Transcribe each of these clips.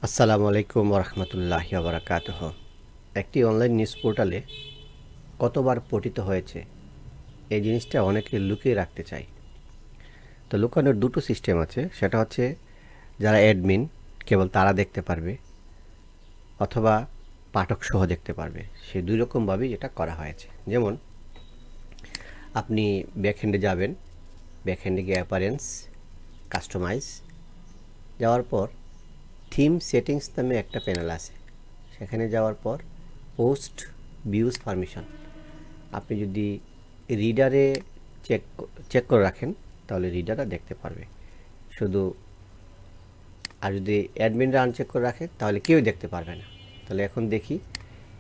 আসসালামু আলাইকুম ওরহমতুল্লাহি ওবরাকাতুহ। একটি অনলাইন নিউজ পোর্টালে কতবার পঠিত হয়েছে এই জিনিসটা অনেকে লুকিয়ে রাখতে চায়। তো লুকানোর দুটো সিস্টেম আছে, সেটা হচ্ছে যারা অ্যাডমিন কেবল তারা দেখতে পারবে, অথবা পাঠক সহ দেখতে পারবে। সেই দুই রকমভাবেই এটা করা হয়েছে। যেমন আপনি ব্যাকহ্যান্ডে যাবেন, ব্যাকহ্যান্ডে গিয়ে অ্যাপারেন্স, কাস্টমাইজ যাওয়ার পর থিম সেটিংস নামে একটা প্যানেল আছে। সেখানে যাওয়ার পর পোস্ট ভিউজ পারমিশন, আপনি যদি রিডারে চেক চেক করে রাখেন তাহলে রিডাররা দেখতে পারবে শুধু, আর যদি অ্যাডমিনরা আনচেক করে রাখে তাহলে কেউ দেখতে পারবে না। তাহলে এখন দেখি,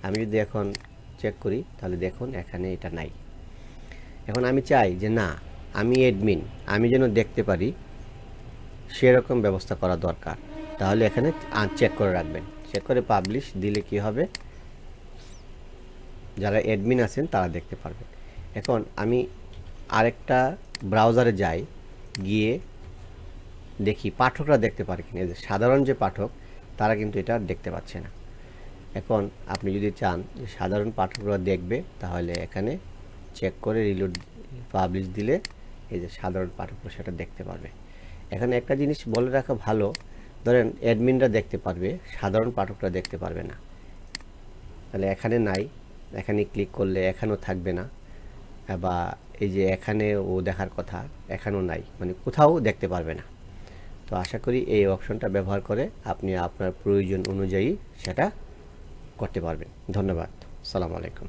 আমি যদি এখন চেক করি তাহলে দেখুন এখানে এটা নাই। এখন আমি চাই যে না, আমি অ্যাডমিন, আমি যেন দেখতে পারি, সেরকম ব্যবস্থা করা দরকার। তাহলে এখানে চেক করে রাখবেন, চেক করে পাবলিশ দিলে কি হবে, যারা অ্যাডমিন আছেন তারা দেখতে পারবে। এখন আমি আরেকটা ব্রাউজারে যাই, গিয়ে দেখি পাঠকরা দেখতে পারে কিনা। সাধারণ যে পাঠক তারা কিন্তু এটা দেখতে পাচ্ছে না। এখন আপনি যদি চান যে সাধারণ পাঠকরা দেখবে, তাহলে এখানে চেক করে রিলোড পাবলিশ দিলে এই যে সাধারণ পাঠকরা সেটা দেখতে পারবে। এখানে একটা জিনিস বলে রাখা ভালো, ধরেন অ্যাডমিনরা দেখতে পারবে, সাধারণ পাঠকরা দেখতে পারবে না, তাহলে এখানে নাই, এখানে ক্লিক করলে এখানেও থাকবে না, বা এই যে এখানে ও দেখার কথা এখানেও নাই, মানে কোথাও দেখতে পারবে না। তো আশা করি এই অপশনটা ব্যবহার করে আপনি আপনার প্রয়োজন অনুযায়ী সেটা করতে পারবেন। ধন্যবাদ। আসসালামু আলাইকুম।